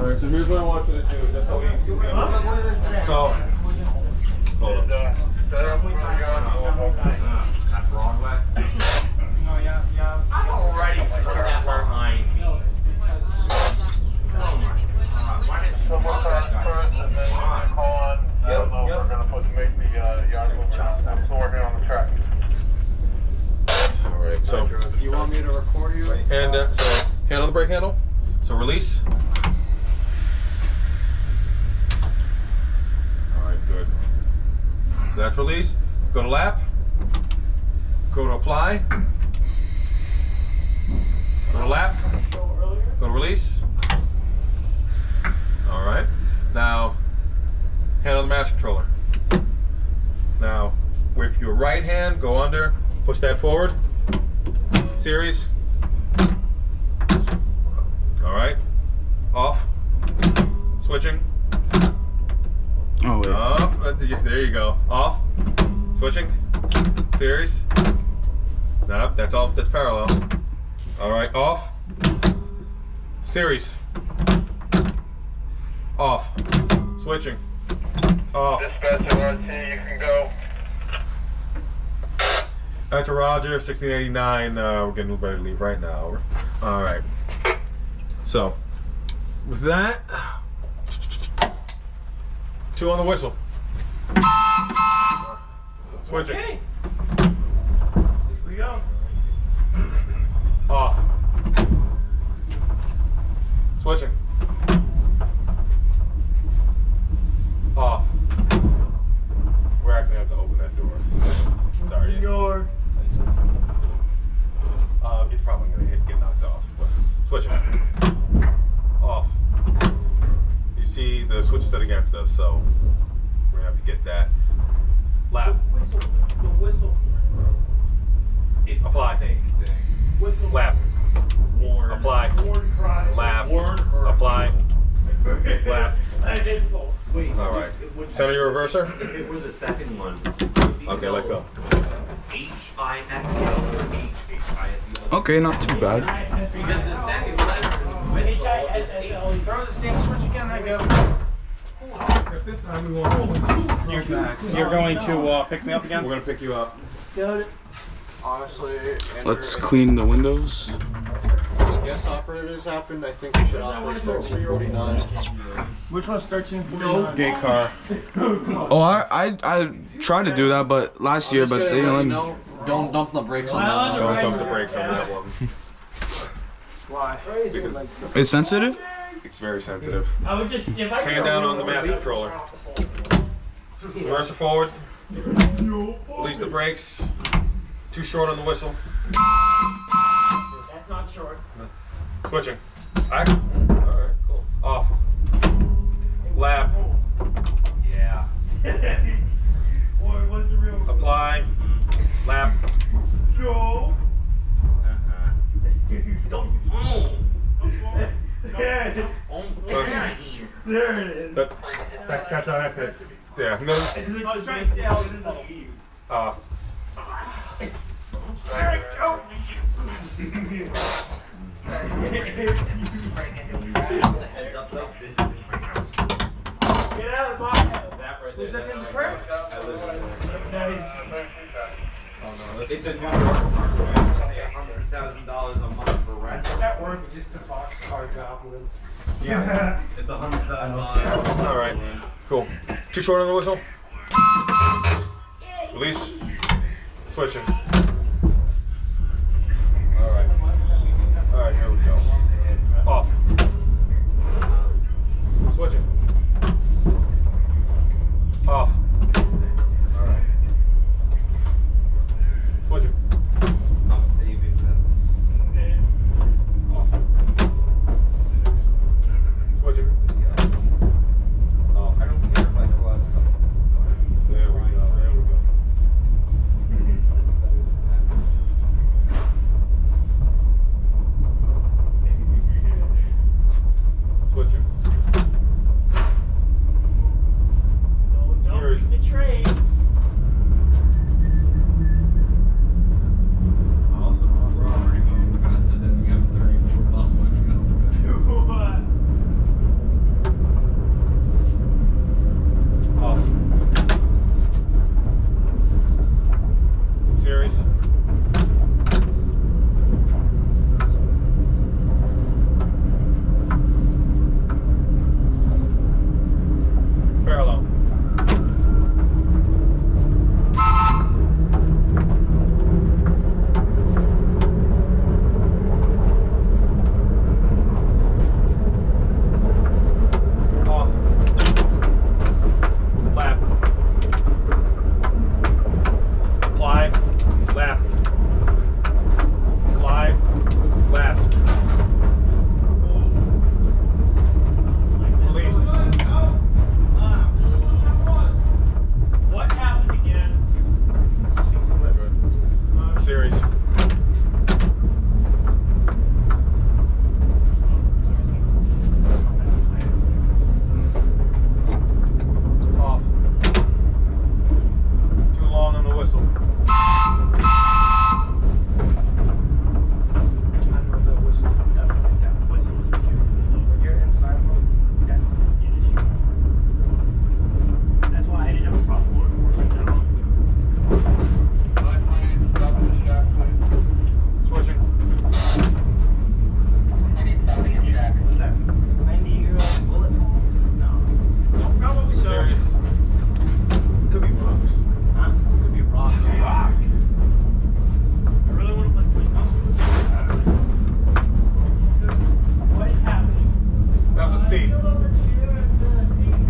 Alright, so here's what I want you to do, just so we so hold on. At Broadway? No, yeah. I'm already behind me. Why does he want that? We're gonna put to make the yard move. I'm still working on the track. Alright, so You want me to record you? so hand on the brake handle. So release. Alright, good. So that's release. Go to lap. Go to apply. Go to lap. Go to release. Alright. Now, hand on the master controller. Now, with your right hand, go under, push that forward. Series. Alright. Off. Switching. Oh, wait. Oh, there you go. Off. Switching. Series. Nope, that's all. That's parallel. Alright, off. Series. Off. Switching. Off. Dispatch RT, you can go. Back to Roger, 1689. We're getting ready to leave right now. Alright. So, with that, 2 on the whistle. Switching. Okay. Here we go. Off. Switching. Off. We're actually have to open that door. Sorry. Door. It's probably gonna get knocked off. But switching. Off. You see the switch is set against us, so we're gonna have to get that. Lap. The whistle. It's Apply. the same thing. Whistle. Lap. Warn. Apply. Warn cry. Lap. Warn. Apply. Lap. An insult. Wait. All right. Center your reverser. If it were the second one. Okay, let go. H-I-S-E-L or H-H-I-S-E-L? Okay, not too bad. Because the second letter. H-I-S-S-L. Throw the stamp switch again, I go. This time we want You're going to pick me up again? We're gonna pick you up. Got it. Honestly, Let's clean the windows. the guest operators happened. I think we should operate 1349. Which one's 1349? Gay car. Oh, I tried to do that, but last year, but they didn't let me. No, don't dump the brakes on that Don't one. dump the brakes on that one. Why? Because It's sensitive? it's very sensitive. I would just, if I Hand down on the master controller. Reverser forward. Release the brakes. Too short on the whistle. That's not short. Switching. Alright, cool. Off. Lap. Yeah. Boy, what's the real? Apply. Lap. Go. Don't move. There it is. There it is. That's it. Yeah. And then, It's like the straight tail, it isn't leave. Heads up though, this isn't my house. Get out of the box. That right there. Who's that in the tracks? Nice. It's a New York apartment. It's only $100,000 a month for rent. That works. Just a box car goblin. Yeah. It's $100,000. alright. Cool. Too short on the whistle. Release. Switching. Alright. Alright, here we go. Off. Switching. Off. Alright. Switching. I'm saving this. Off. Switching. Off. I don't care if I collect. There we go. There we go.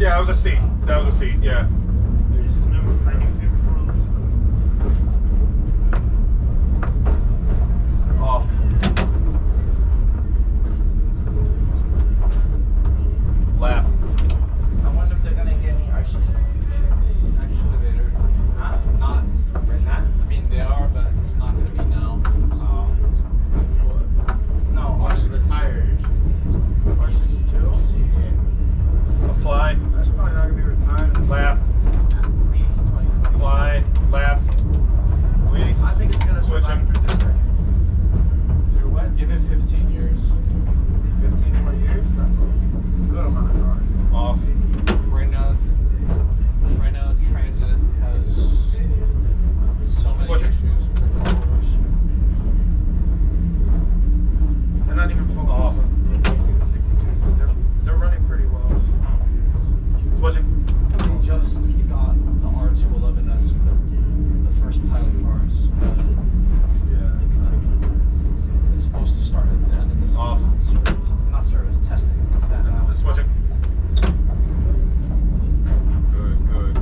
Yeah, that was a seat. That was a seat, yeah. Off. Lap. I wonder if they're gonna get any ice cream. Actually, they're Huh? not. They're not? I mean, they are, but it's not going to be now. No, ours retired. R62? We'll see. Yeah. Apply. That's probably not gonna be retired. Lap. At least 2020. Apply. Lap. Release. I think it's gonna Switching. survive through this decade. Through what? Give it 15 years. 15 more years? That's a good amount of time. Off. Right now, transit has so many Switching. issues with followers. They're not even focused Off. on replacing the 62s. They're running pretty well. Switching. He got the R211S, the first pilot cars. It's supposed to start at the end of this Off. month. Not service, testing. It's that now. Switching. Good, good.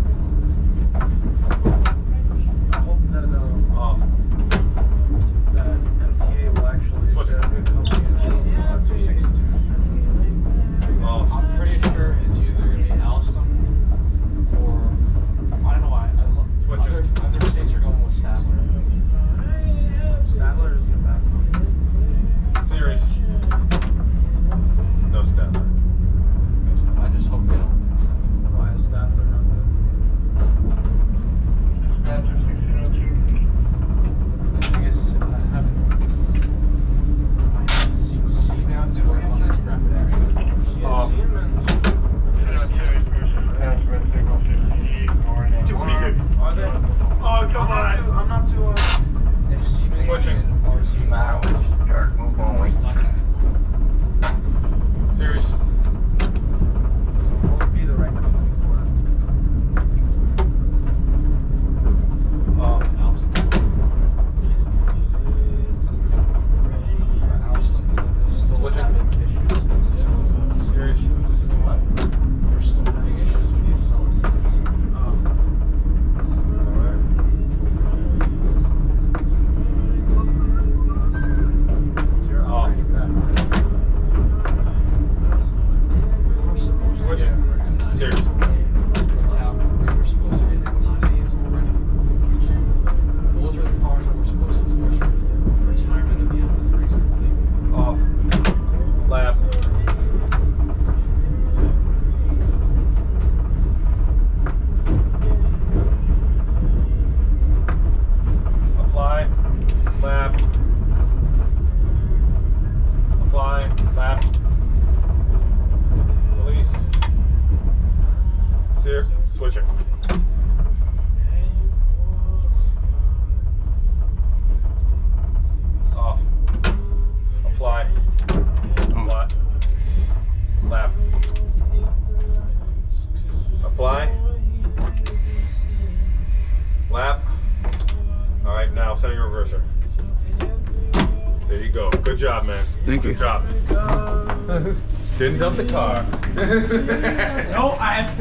I hope that Off. that MTA will actually Switching. get a good company and build the R262s. Off. I'm pretty sure it's either going to be Alstom or I don't know why. Switching. Other states are going with Statler. Statler is in back. Series. No step. I just hope they don't. Why is Statler not good? The thing is, I haven't seen C-Maps work on any rapid area. Off. Are they? Oh, come I'm not too. If C-Maps Switching. and RC it's not going to Series. So what would be the right company for it? Off. Alstom is still Switching. having issues with the Accelis. Series. They're still having issues with the Accelis. Off. We're supposed to Switching. get M9. Series. We were supposed to get M9As already. Those are the cars that we're supposed to force the retirement of the M3s completely. Off. Lap. Apply. Lap. Apply. Lap. Release. Sear. Switching. Off. Apply. Apply. Lap. Apply. Lap. All right, now set your reverser. There you go. Good job, man. Thank you. Good job. Didn't dump the car. No, I have